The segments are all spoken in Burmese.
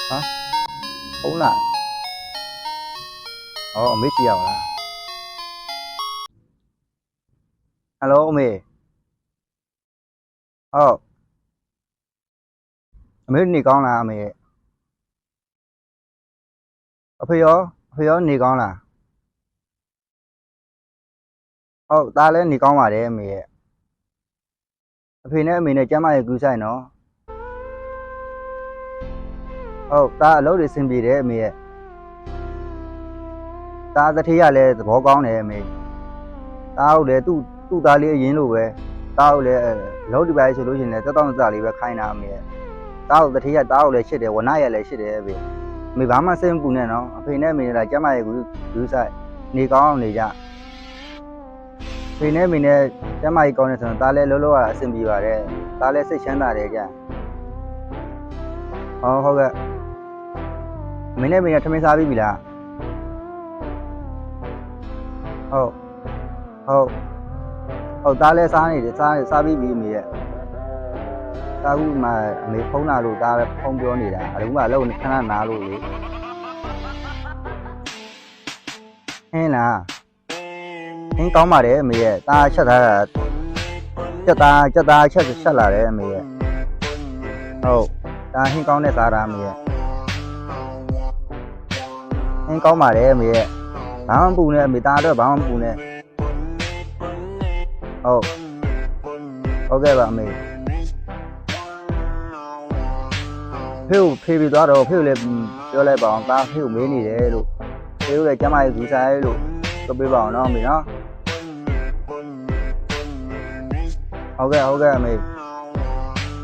hả không là mấy chiều là alo mày mấy nị con là mày phi đó nị con là ta lấy nị con mà để mày phi này mày này chăm ai cứ sai nó ta lâu đi xin bị đấy mày ta thấy là bỏ con này mày tao để tu ta lấy gì luôn vậy tao để lâu đi bài solution này tao ra đi về khai nào mày tao thấy tao để chết đểวันnày là chết để về mày bám mà xem bùn này nó phi này mày là chăm ai cứ sai nị con này ra phi này mày này chăm ai con này ta lấy lâu là xin bị vào đấy ta lấy sẽ chán ta đấy chứဟုတ်ကဲ့မင်းနဲ့ထမင်းစားပြီးပြီလားဟုတ်သားလဲစားနေတယ်စားပြီးပြီအမေရဲ့စားခုမှအမေဖုန်းလာလို့သားပဲဖုန်းပြောနေတာအလုံးမလုံးခဏနားလို့လေဟင်းလားဟင်းကောင်းပါတယ်အမေရဲ့သားချက်ထားတာချက်သားချက်လာတယ်အမေရဲ့ဟုတ်ဒါဟင်းကောင်းတဲ့စားတာအမေရဲ့ဟင်းကောင်းပါတယ်အမေရဲ့ဘာမှမပူနဲ့အမေသားတော့ဘာမှမပူနဲ့ဟုတ်ကဲ့ပါအမေဖေပြီးသွားတော့ဖေကိုလည်းပြောလိုက်ပါအောင်သားဖေကိုမေးနေတယ်လို့ဖေကိုလည်းကျမကြီးကူဆိုင်လို့ပြောပေးပါအောင်နော်အမေနော်ဟုတ်ကဲ့အမေ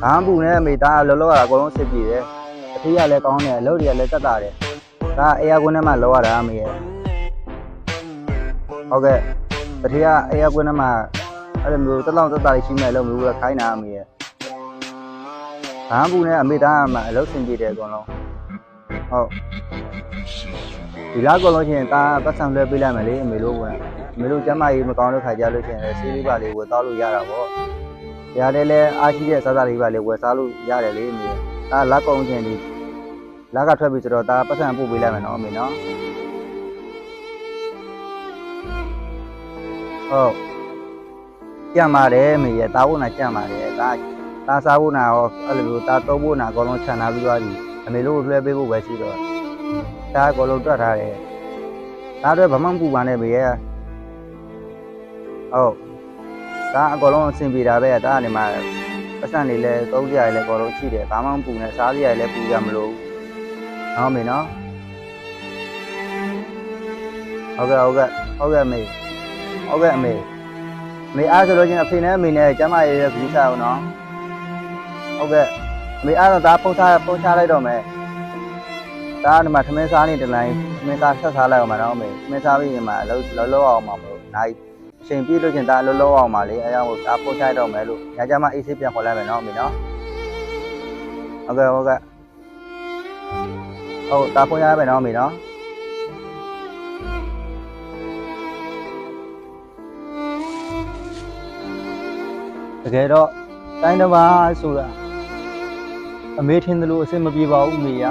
ဘာမှမပူနဲ့အမေသားလောလောရတာအကုန်လုံးစစ်ပြေတယ်အဖေကလည်းကောင်းတယ်အလုပ်တွေကလည်းတက်တာတယ်ဒါအေးကွန်းထဲမှာလောရတာအမေရဲ့ဟုတ်ကဲ့တတိယအေးကွန်းထဲမှာအဲ့လိုမျိုးတက်တာရှိမဲ့လို့မျိုးပဲခိုင်းတာအမေရဲ့ဘာမှမပူနဲ့အမေသားကမှအလုပ်ဆင်ပြေတယ်အကုန်လုံးဟုတ်ဒီလားအကုန်လုံးချင်းသားပတ်စံလွှဲပေးလိုက်မယ်လေအမေတို့ကအမေတို့ကျမကြီးမကောင်းတဲ့ခါကြလို့ချင်းဆေးလေးပါလေးဝယ်တောက်လို့ရတာပေါ့ရတယ်လဲအားရှိတဲ့စားလေးပါလေးဝယ်စားလို့ရတယ်လေအမေဒါလက်ကုန်းချင်းဒီလက်ကထွက်ပြီဆိုတော့ဒါပတ်စံပို့ပေးလိုက်မယ်နော်အမေနော်ဟုတ်ကြံပါတယ်အမေရဲ့တာဖို့နာကြံပါတယ်ဒါစားဖို့နာရောအဲ့လိုမျိုးဒါသုံးဖို့နာအကုန်လုံးခြံထားပြီးသွားပြီအမေတို့လွှဲပေးဖို့ပဲရှိတော့ဒါအကုန်လုံးတွက်ထားတယ်ဒါတော့ဘာမှမပူပါနဲ့အမေရဲ့ဟုတ်ဒါအကုန်လုံးအဆင်ပြေတာပဲဒါကနေမှပတ်စံလေးလဲသုံးကြရလဲအကုန်လုံးရှိတယ်ဘာမှမပူနဲ့စားကြရလဲပူကြမလို့ဟုတ်မေနော်ဟုတ်ကဲ့အမေမေအားဆိုလို့ချင်းအဖေနဲ့အမေနဲ့ကျမရဲ့ခရီးစားအောင်နော်ဟုတ်ကဲ့အမေအားတော့ဒါပုံချလိုက်တော့မယ်ဒါကဒီမှာထမင်းစားနေတလိုင်းထမင်းစားဆက်စားလိုက်အောင်မနော်အမေထမင်းစားပြီးရင်မှအလုံးအောင်မှာမလို့နိုင်အချိန်ပြည့်လို့ချင်းဒါလုံးအောင်မှာလေအဲကြောင့်ဒါပုံချလိုက်တော့မယ်လို့ညကျမအေးဆေးပြန်ခေါ်လိုက်မယ်နော်အမေနော်ဟုတ်ကဲ့ဟုတ်ဒါဖုန်းရမယ်နော်အမေနော်တကယ်တော့တိုင်းတစ်ပါးဆိုတာအမေထင်တယ်လို့အဆင်မပြေပါဘူးအမေရ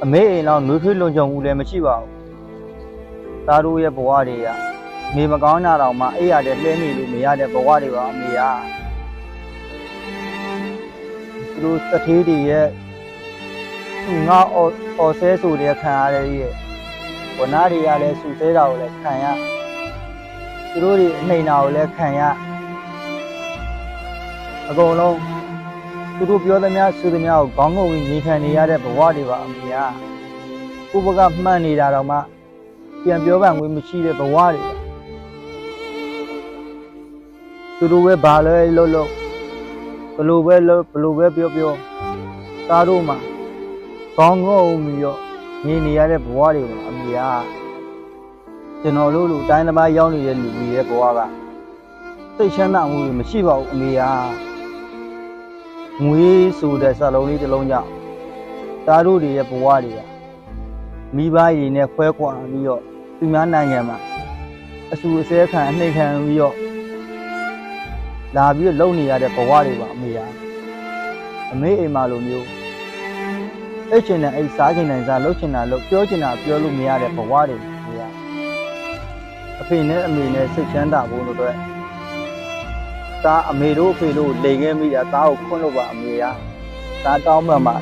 အမေအိမ်လောက်နှွေးထွေးလုံခြုံမှုလည်းမရှိပါဘူးသားတို့ရဲ့ဘဝတွေကနေမကောင်းတာတော့မှအေးရတဲ့လှဲနေလို့မရတဲ့ဘဝတွေပါအမေရသူတို့တထေးတွေရဲ့သူငါအော်ဆဲဆိုတဲ့ခံရတဲ့ရဲ့ဝနာတွေကလည်းစူဆဲတာကိုလည်းခံရသူတို့တွေအနှိမ်တာကိုလည်းခံရအကုန်လုံးသူတို့ပြောသမျှဆိုသမျှကိုခေါင်းငုံပြီးနေခံနေရတဲ့ဘဝတွေပါအမေကကိုဘကမှန်နေတာတော့မှပြန်ပြောပန်ငွေမရှိတဲ့ဘဝတွေသူတို့ပဲဘာလဲလို့ဘလို့ပဲပြောသားတို့မှာကောင်းကောင်းပြီးတော့နေနေရတဲ့ဘဝတွေပါအမေကကျွန်တော်တို့လူတိုင်းသမားရောက်နေတဲ့လူတွေရဲ့ဘဝကသိချမ်းသာမှုတွေမရှိပါဘူးအမေကငွေဆိုတဲ့စလုံးလေးတစ်လုံးကြောင့်သားတို့တွေရဲ့ဘဝတွေကမိဘရည်နဲ့ခွဲခွာပြီးတော့သူများနိုင်ငံမှာအဆူအစဲခံအနှိမ်ခံပြီးတော့လာပြီးလုံနေရတဲ့ဘဝတွေပါအမေကအမေအိမ်မှာလိုမျိုး အိတ်ချင်တဲ့အိတ်စားချင်တဲ့စားလှုပ်ချင်တာလှုပ်ပြောချင်တာပြောလို့မရတဲ့ဘဝတွေနေရအဖေနဲ့အမေနဲ့စိတ်ချမ်းသာဖို့လို့တော့သားအမေတို့အဖေတို့လိန်ခဲ့မိတာသားကိုခွန့်လို့ပါအမေကသားတောင်းမှမှာ